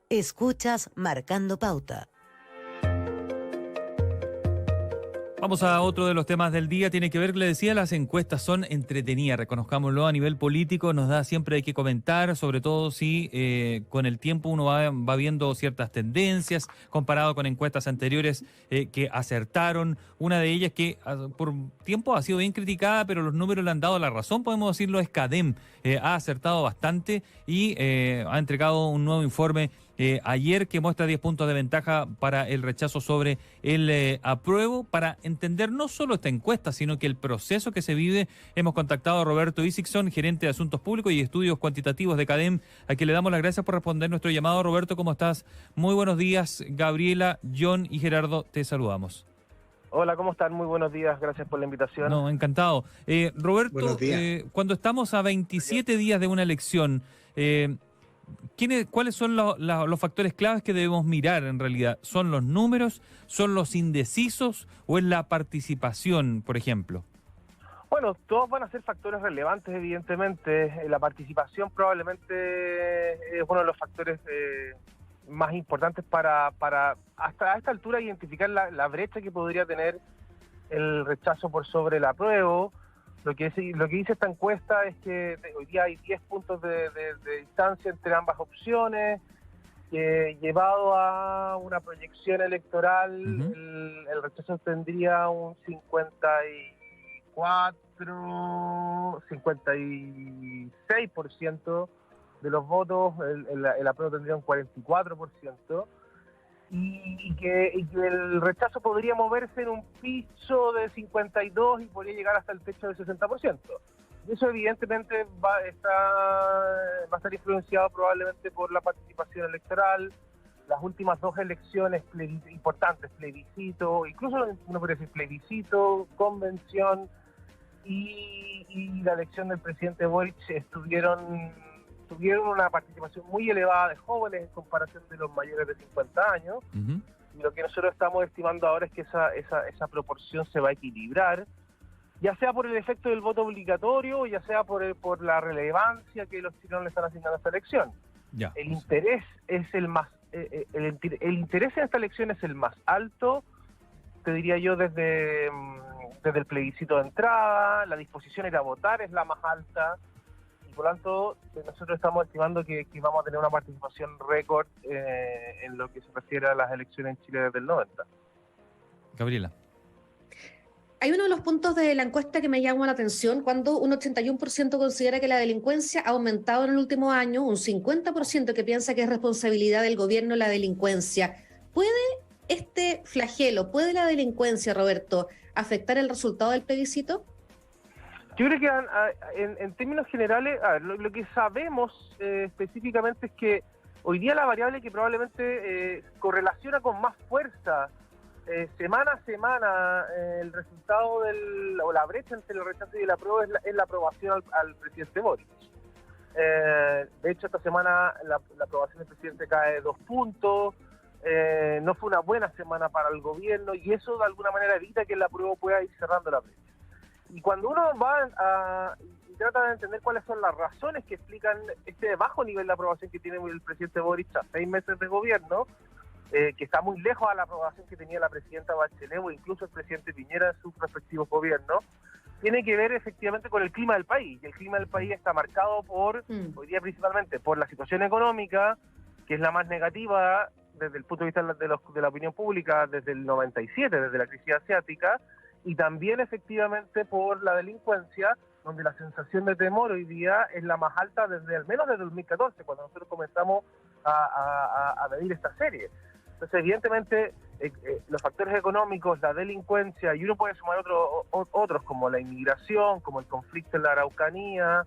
Escuchas Marcando Pauta. Vamos a otro de los temas del día, tiene que ver, le decía, las encuestas son entretenidas, reconozcámoslo, a nivel político nos da siempre hay que comentar, sobre todo si con el tiempo uno va viendo ciertas tendencias, comparado con encuestas anteriores que acertaron, una de ellas que por tiempo ha sido bien criticada, pero los números le han dado la razón, podemos decirlo, es CADEM, ha acertado bastante y ha entregado un nuevo informe ayer que muestra 10 puntos de ventaja para el rechazo sobre el apruebo. Para entender no solo esta encuesta, sino que el proceso que se vive, hemos contactado a Roberto Isakson, gerente de Asuntos Públicos y Estudios Cuantitativos de CADEM, a quien le damos las gracias por responder nuestro llamado. Roberto, ¿cómo estás? Muy buenos días. Gabriela, John y Gerardo, te saludamos. Hola, ¿cómo están? Muy buenos días, gracias por la invitación. No, encantado. Roberto, cuando estamos a 27 días de una elección, ¿cuáles son los factores claves que debemos mirar en realidad? ¿Son los números? ¿Son los indecisos? ¿O es la participación, por ejemplo? Bueno, todos van a ser factores relevantes, evidentemente. La participación probablemente es uno de los factores más importantes para hasta a esta altura identificar la brecha que podría tener el rechazo por sobre el apruebo. Lo que dice esta encuesta es que hoy día hay 10 puntos de distancia entre ambas opciones, que llevado a una proyección electoral, el rechazo tendría un 56% de los votos, el apruebo tendría un 44%. Y que el rechazo podría moverse en un piso de 52 y podría llegar hasta el techo del 60%. Y eso evidentemente va a estar influenciado probablemente por la participación electoral, las últimas dos elecciones importantes, plebiscito, incluso uno podría decir plebiscito, convención y la elección del presidente Boric tuvieron una participación muy elevada de jóvenes en comparación de los mayores de 50 años. Y lo que nosotros estamos estimando ahora es que esa proporción se va a equilibrar, ya sea por el efecto del voto obligatorio, ya sea por la relevancia que los chilenos le están asignando a esta elección. El interés es el interés en esta elección es el más alto, te diría yo, desde el plebiscito de entrada. La disposición a ir a votar es la más alta. Por lo tanto, nosotros estamos estimando que vamos a tener una participación récord en lo que se refiere a las elecciones en Chile desde el 90. Gabriela. Hay uno de los puntos de la encuesta que me llama la atención, cuando un 81% considera que la delincuencia ha aumentado en el último año, un 50% que piensa que es responsabilidad del gobierno la delincuencia. ¿Puede este flagelo, puede la delincuencia, Roberto, afectar el resultado del plebiscito? Yo creo que en términos generales, lo que sabemos específicamente es que hoy día la variable que probablemente correlaciona con más fuerza semana a semana el resultado o la brecha entre el rechazo y el apruebo es la aprobación al presidente Boric. De hecho, esta semana la aprobación del presidente cae 2 puntos, no fue una buena semana para el gobierno y eso de alguna manera evita que el apruebo pueda ir cerrando la brecha. Y cuando uno va y trata de entender cuáles son las razones que explican este bajo nivel de aprobación que tiene el presidente Boric a 6 meses de gobierno, que está muy lejos a la aprobación que tenía la presidenta Bachelet o incluso el presidente Piñera en sus respectivos gobiernos, tiene que ver efectivamente con el clima del país. Y el clima del país está marcado hoy día principalmente por la situación económica, que es la más negativa desde el punto de vista de la opinión pública desde el 97, desde la crisis asiática, y también efectivamente por la delincuencia, donde la sensación de temor hoy día es la más alta al menos desde 2014, cuando nosotros comenzamos a medir esta serie. Entonces, evidentemente, los factores económicos, la delincuencia, y uno puede sumar otros como la inmigración, como el conflicto en la Araucanía,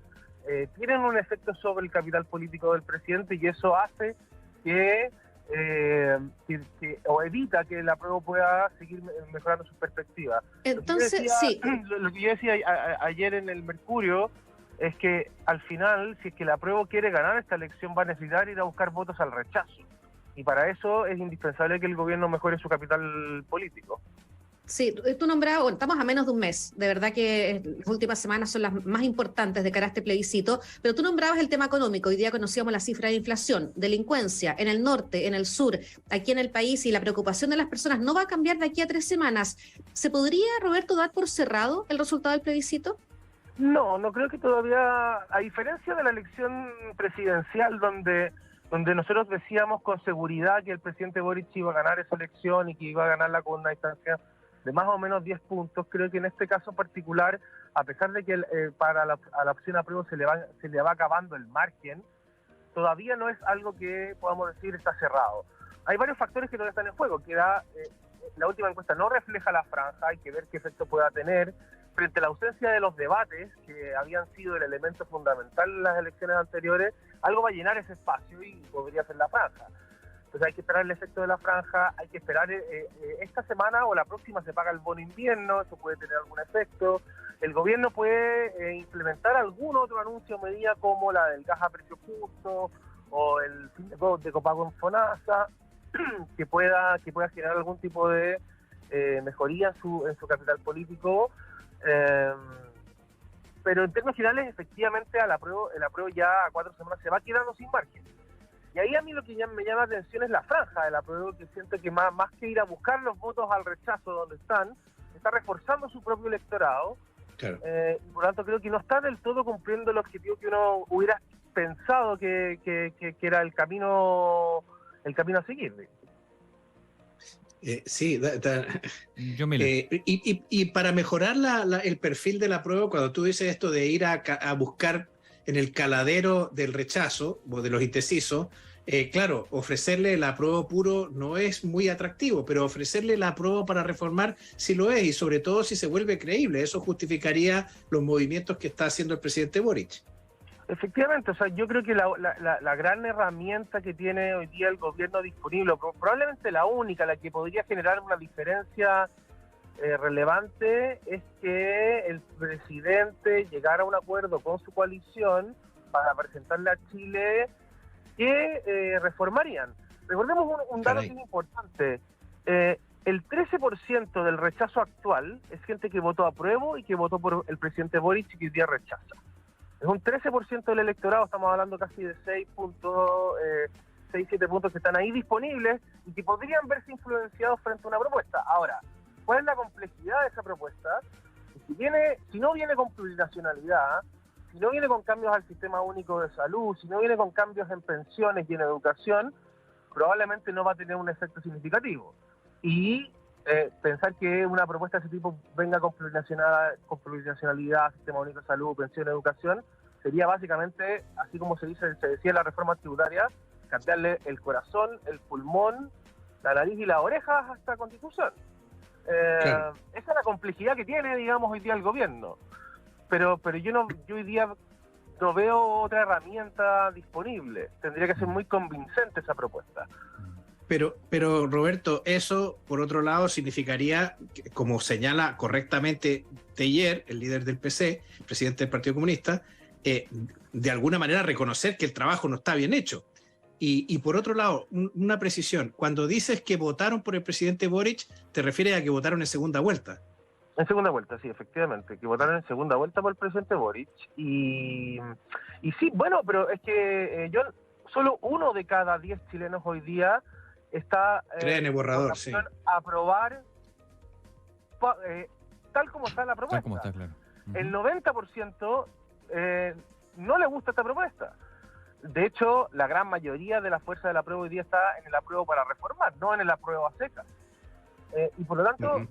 tienen un efecto sobre el capital político del presidente y eso hace que o evita que el apruebo pueda seguir mejorando sus perspectivas. Entonces, lo que yo decía ayer en el Mercurio es que al final, si es que el apruebo quiere ganar esta elección, va a necesitar ir a buscar votos al rechazo. Y para eso es indispensable que el gobierno mejore su capital político. Sí, tú nombrabas, bueno, estamos a menos de un mes, de verdad que las últimas semanas son las más importantes de cara a este plebiscito, pero tú nombrabas el tema económico, hoy día conocíamos la cifra de inflación, delincuencia en el norte, en el sur, aquí en el país, y la preocupación de las personas no va a cambiar de aquí a 3 semanas. ¿Se podría, Roberto, dar por cerrado el resultado del plebiscito? No, no creo que todavía, a diferencia de la elección presidencial donde nosotros decíamos con seguridad que el presidente Boric iba a ganar esa elección y que iba a ganarla con una distancia de más o menos 10 puntos, creo que en este caso particular, a pesar de que a la opción apruebo se le va acabando el margen, todavía no es algo que podamos decir está cerrado. Hay varios factores que todavía están en juego, la última encuesta no refleja la franja, hay que ver qué efecto pueda tener, frente a la ausencia de los debates, que habían sido el elemento fundamental en las elecciones anteriores, algo va a llenar ese espacio y podría ser la franja. Entonces hay que esperar el efecto de la franja, hay que esperar, esta semana o la próxima se paga el bono invierno, eso puede tener algún efecto. El gobierno puede implementar algún otro anuncio o medida como la del gas a precio justo o el fin de copago en FONASA, que pueda generar algún tipo de mejoría en su capital político. Pero en términos generales, efectivamente, el apruebo ya a 4 semanas se va quedando sin margen. Y ahí a mí lo que me llama la atención es la franja del apruebo, que siento que más que ir a buscar los votos al rechazo donde está reforzando su propio electorado. Claro. Y por lo tanto creo que no está del todo cumpliendo el objetivo que uno hubiera pensado que era el camino a seguir. Sí, Yo me y para mejorar el perfil de la prueba, cuando tú dices esto de ir a buscar en el caladero del rechazo o de los indecisos, claro, ofrecerle el apruebo puro no es muy atractivo, pero ofrecerle el apruebo para reformar sí lo es, y sobre todo si se vuelve creíble. Eso justificaría los movimientos que está haciendo el presidente Boric. Efectivamente, o sea, yo creo que la gran herramienta que tiene hoy día el gobierno disponible, probablemente la única, la que podría generar una diferencia relevante, es que el presidente llegara a un acuerdo con su coalición para presentarle a Chile que reformarían. Recordemos un dato bien importante. El 13% del rechazo actual es gente que votó apruebo y que votó por el presidente Boric y que hoy día rechaza. Es un 13% del electorado, estamos hablando casi de 6 puntos, 6-7 puntos que están ahí disponibles y que podrían verse influenciados frente a una propuesta. Ahora, ¿cuál es la complejidad de esa propuesta? Si no viene con plurinacionalidad, si no viene con cambios al sistema único de salud, si no viene con cambios en pensiones y en educación, probablemente no va a tener un efecto significativo. Y pensar que una propuesta de ese tipo venga con plurinacionalidad, sistema único de salud, pensión, educación, sería básicamente, así como se decía en la reforma tributaria, cambiarle el corazón, el pulmón, la nariz y las orejas a esta Constitución. Claro. Esa es la complejidad que tiene, digamos, hoy día el gobierno. Pero yo hoy día no veo otra herramienta disponible. Tendría que ser muy convincente esa propuesta. Pero Roberto, eso, por otro lado, significaría, como señala correctamente Teillier, el líder del PC, presidente del Partido Comunista, de alguna manera reconocer que el trabajo no está bien hecho. Y por otro lado, una precisión, cuando dices que votaron por el presidente Boric, te refieres a que votaron en segunda vuelta. En segunda vuelta, sí, efectivamente, que votaron en segunda vuelta por el presidente Boric. Y sí, bueno, pero es que solo 1 de cada 10 chilenos hoy día está en el borrador, sí. Aprobar tal como está la propuesta. Tal como está, claro. El 90% no le gusta esta propuesta. De hecho, la gran mayoría de la fuerza del apruebo hoy día está en el apruebo para reformar, no en el apruebo a secas. Y por lo tanto,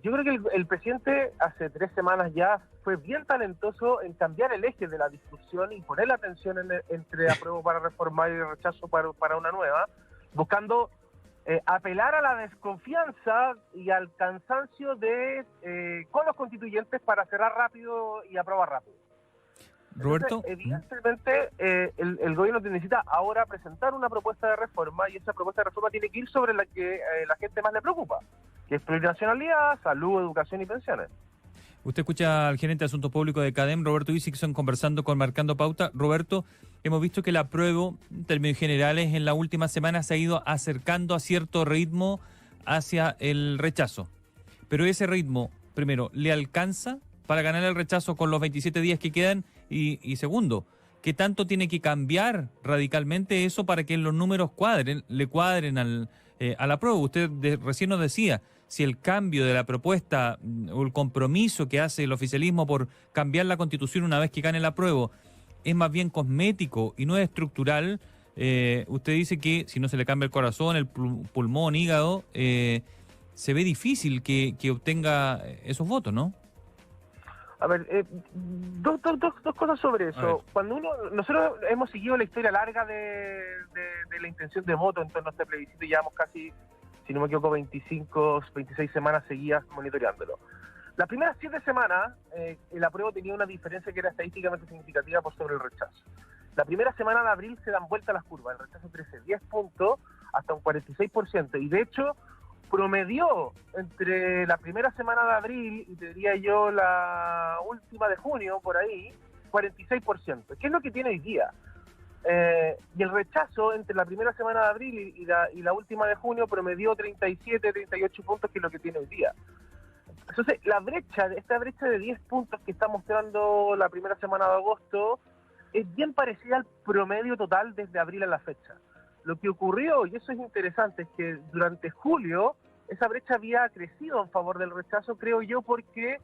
yo creo que el presidente hace 3 semanas ya fue bien talentoso en cambiar el eje de la discusión y poner la atención entre apruebo para reformar y rechazo para una nueva, buscando apelar a la desconfianza y al cansancio con los constituyentes para cerrar rápido y aprobar rápido. Roberto. Entonces, evidentemente, el gobierno necesita ahora presentar una propuesta de reforma y esa propuesta de reforma tiene que ir sobre la que la gente más le preocupa, que es plurinacionalidad, salud, educación y pensiones. Usted escucha al gerente de Asuntos Públicos de CADEM, Roberto Isixson, conversando con Marcando Pauta. Roberto, hemos visto que el apruebo, en términos generales, en la última semana se ha ido acercando a cierto ritmo hacia el rechazo. pero ese ritmo, primero, ¿le alcanza para ganar el rechazo con los 27 días que quedan? Y segundo, ¿qué tanto tiene que cambiar radicalmente eso para que los números le cuadren a la prueba? Usted recién nos decía, si el cambio de la propuesta o el compromiso que hace el oficialismo por cambiar la Constitución una vez que gane la prueba es más bien cosmético y no es estructural, usted dice que si no se le cambia el corazón, el pulmón, hígado, se ve difícil que obtenga esos votos, ¿no? A ver, dos cosas sobre eso. Cuando nosotros hemos seguido la historia larga de la intención de voto en torno a este plebiscito, y llevamos casi, si no me equivoco, 26 semanas seguidas monitoreándolo. Las primeras 7 semanas, el apruebo tenía una diferencia que era estadísticamente significativa por sobre el rechazo. La primera semana de abril se dan vuelta las curvas, el rechazo crece 10 puntos hasta un 46%, y de hecho promedió entre la primera semana de abril y te diría yo la última de junio, por ahí, 46%. ¿Qué es lo que tiene hoy día? Y el rechazo entre la primera semana de abril y la última de junio promedió 37, 38 puntos, que es lo que tiene hoy día. Entonces, esta brecha de 10 puntos que está mostrando la primera semana de agosto es bien parecida al promedio total desde abril a la fecha. Lo que ocurrió, y eso es interesante, es que durante julio esa brecha había crecido en favor del rechazo, creo yo, porque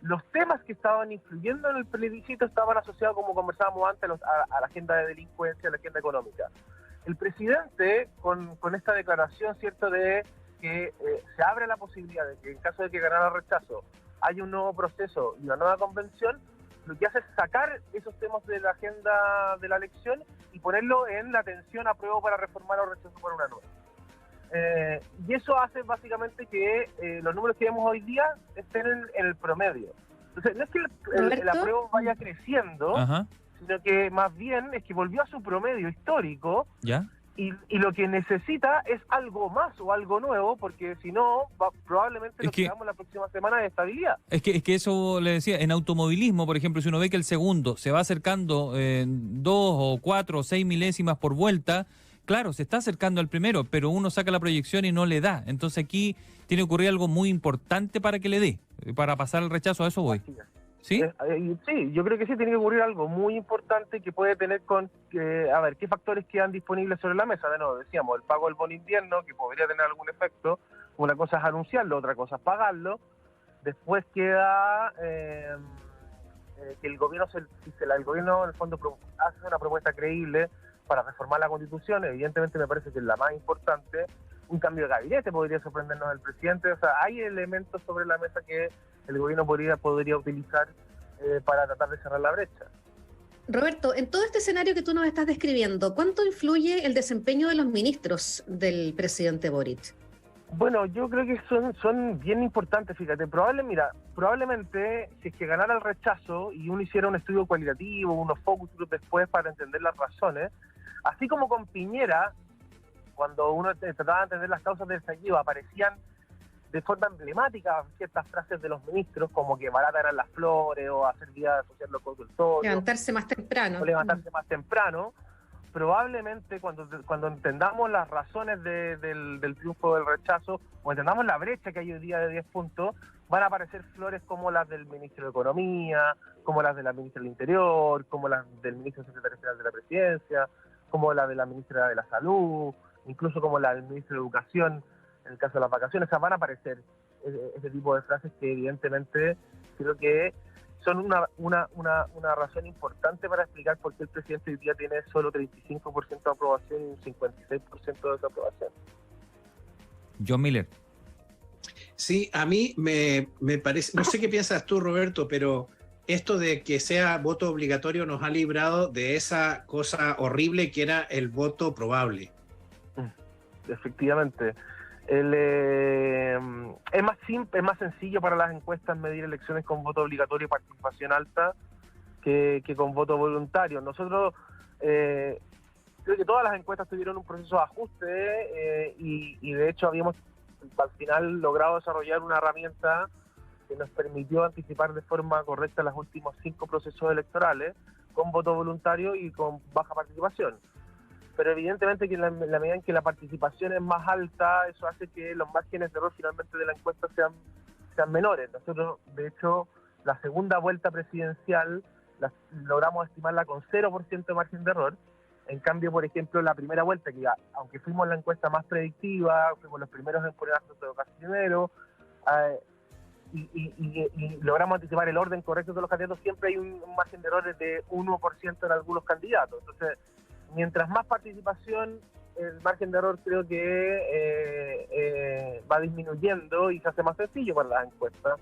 los temas que estaban influyendo en el plebiscito estaban asociados, como conversábamos antes, a la agenda de delincuencia, a la agenda económica. El presidente, con esta declaración, ¿cierto?, de que se abre la posibilidad de que en caso de que ganara el rechazo haya un nuevo proceso y una nueva convención, lo que hace es sacar esos temas de la agenda de la elección y ponerlo en la atención a prueba para reformar o rechazo por una nueva. Y eso hace básicamente que los números que vemos hoy día estén en el promedio. Entonces, no es que el apruebo vaya creciendo, Ajá. sino que más bien es que volvió a su promedio histórico. ¿Ya? Y lo que necesita es algo más o algo nuevo, porque si no, probablemente lo que veamos la próxima semana es estabilidad. Es que eso le decía, en automovilismo, por ejemplo, si uno ve que el segundo se va acercando 2 o 4 o 6 milésimas por vuelta, claro, se está acercando al primero, pero uno saca la proyección y no le da. Entonces aquí tiene que ocurrir algo muy importante para que le dé, para pasar el rechazo, a eso voy. ¿Sí? Sí, yo creo que sí tiene que ocurrir algo muy importante que puede tener a ver, qué factores quedan disponibles sobre la mesa. De nuevo, decíamos, el pago del bono invierno, que podría tener algún efecto. Una cosa es anunciarlo, otra cosa es pagarlo. Después queda que el gobierno, el gobierno en el fondo hace una propuesta creíble para reformar la Constitución. Evidentemente me parece que es la más importante. Un cambio de gabinete podría sorprendernos al presidente. O sea, hay elementos sobre la mesa que el gobierno podría utilizar para tratar de cerrar la brecha. Roberto, en todo este escenario que tú nos estás describiendo, ¿cuánto influye el desempeño de los ministros del presidente Boric? Bueno, yo creo que son bien importantes, fíjate. Probablemente, si es que ganara el rechazo y uno hiciera un estudio cualitativo, unos focus group después para entender las razones, así como con Piñera, cuando uno trataba de entender las causas del estallido, aparecían de forma emblemática ciertas frases de los ministros, como que barata eran las flores, o hacer vida social los consultorios. Levantarse más temprano. O levantarse más temprano. Probablemente cuando entendamos las razones del triunfo del rechazo, o entendamos la brecha que hay hoy día de 10 puntos, van a aparecer flores como las del ministro de Economía, como las de la ministra del Interior, como las del ministro secretario general de la Presidencia, como la de la ministra de la Salud, incluso como la del ministro de Educación, en el caso de las vacaciones. O sea, van a aparecer ese tipo de frases que evidentemente creo que son una razón importante para explicar por qué el presidente hoy día tiene solo 35% de aprobación y un 56% de desaprobación. John Miller. Sí, a mí me parece, no sé qué piensas tú, Roberto, pero esto de que sea voto obligatorio nos ha librado de esa cosa horrible que era el voto probable. Efectivamente. Es más sencillo para las encuestas medir elecciones con voto obligatorio y participación alta que con voto voluntario. Nosotros creo que todas las encuestas tuvieron un proceso de ajuste y de hecho habíamos al final logrado desarrollar una herramienta que nos permitió anticipar de forma correcta los últimos 5 procesos electorales con voto voluntario y con baja participación. Pero evidentemente que en la medida en que la participación es más alta, eso hace que los márgenes de error finalmente de la encuesta sean sean menores. Nosotros, de hecho, la segunda vuelta presidencial logramos estimarla con 0% de margen de error. En cambio, por ejemplo, la primera vuelta, que aunque fuimos la encuesta más predictiva, fuimos los primeros en poner asunto de casi primero, y logramos anticipar el orden correcto de los candidatos, siempre hay un margen de errores de 1% en algunos candidatos. Entonces, mientras más participación, el margen de error creo que va disminuyendo y se hace más sencillo para las encuestas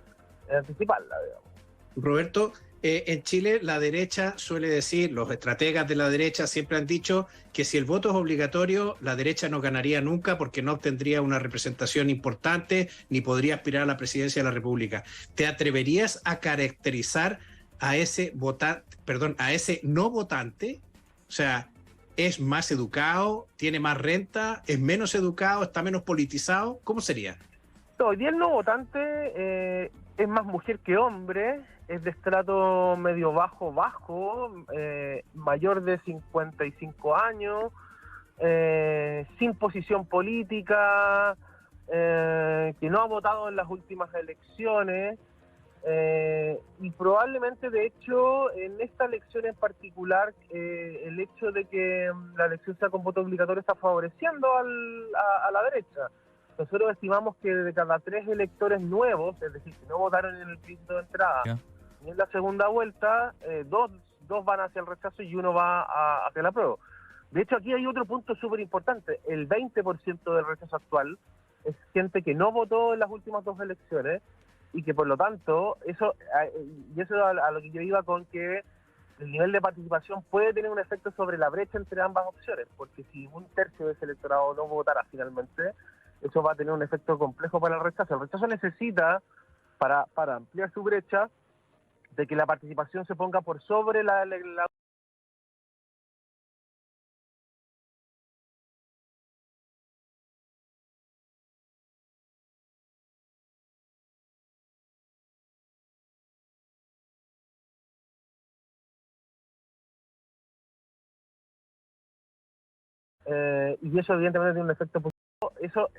anticiparla, digamos. Roberto, en Chile la derecha suele decir, los estrategas de la derecha siempre han dicho que si el voto es obligatorio, la derecha no ganaría nunca porque no obtendría una representación importante ni podría aspirar a la presidencia de la República. ¿Te atreverías a caracterizar a ese a ese no votante? O sea, ¿es más educado, tiene más renta, es menos educado, está menos politizado? ¿Cómo sería? No, hoy día el no votante es más mujer que hombre, es de estrato medio bajo, mayor de 55 años, sin posición política, que no ha votado en las últimas elecciones, y probablemente, de hecho, en esta elección en particular, el hecho de que la elección sea con voto obligatorio está favoreciendo a la derecha. Nosotros estimamos que de cada 3 electores nuevos, es decir, que no votaron en el plebiscito de entrada, y en la segunda vuelta, dos van hacia el rechazo y uno va hacia el apruebo. De hecho, aquí hay otro punto súper importante. El 20% del rechazo actual es gente que no votó en las últimas 2 elecciones y que, por lo tanto, eso a lo que yo iba con que el nivel de participación puede tener un efecto sobre la brecha entre ambas opciones, porque si 1/3 de ese electorado no votara finalmente, eso va a tener un efecto complejo para el rechazo. El rechazo necesita, para ampliar su brecha, de que la participación se ponga por sobre la y eso evidentemente tiene un efecto positivo. Eso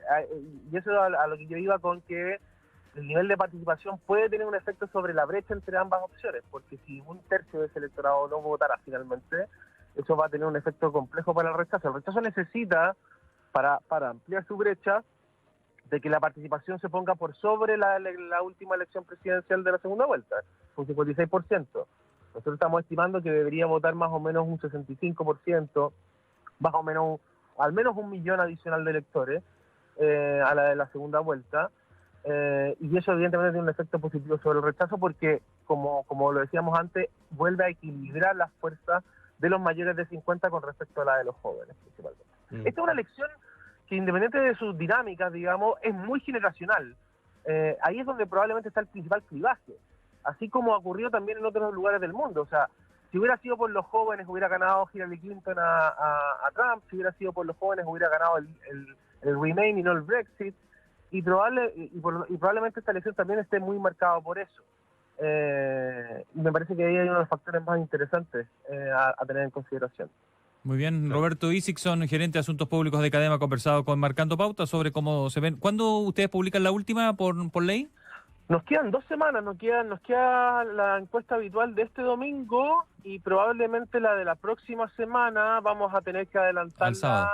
a lo que yo iba con que el nivel de participación puede tener un efecto sobre la brecha entre ambas opciones, porque si 1/3 de ese electorado no votara finalmente, eso va a tener un efecto complejo para el rechazo. El rechazo necesita, para ampliar su brecha, de que la participación se ponga por sobre la última elección presidencial de la segunda vuelta, un 56%. Nosotros estamos estimando que debería votar más o menos un 65%, más o menos al menos 1 millón adicional de electores a la de la segunda vuelta, y eso evidentemente tiene un efecto positivo sobre el rechazo porque, como lo decíamos antes, vuelve a equilibrar las fuerzas de los mayores de 50 con respecto a la de los jóvenes, principalmente. Esta es una elección que, independiente de sus dinámicas, digamos, es muy generacional. Ahí es donde probablemente está el principal clivaje, así como ha ocurrido también en otros lugares del mundo. O sea, si hubiera sido por los jóvenes, hubiera ganado Hillary Clinton a Trump. Si hubiera sido por los jóvenes, hubiera ganado el Remain y no el Brexit. Y probablemente esta elección también esté muy marcada por eso. Y me parece que ahí hay uno de los factores más interesantes a tener en consideración. Muy bien, Roberto Isixson, gerente de Asuntos Públicos de Cadema, ha conversado con Marcando Pauta sobre cómo se ven. ¿Cuándo ustedes publican la última por ley? Nos quedan 2 semanas, nos queda la encuesta habitual de este domingo y probablemente la de la próxima semana vamos a tener que adelantarla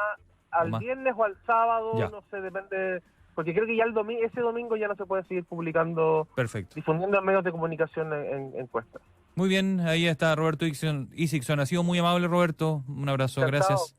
al viernes o al sábado, ya. No sé, depende, porque creo que ya ese domingo ya no se puede seguir publicando, difundiendo en medios de comunicación en encuestas. Muy bien, ahí está Roberto Isixson. Ha sido muy amable, Roberto. Un abrazo, gracias.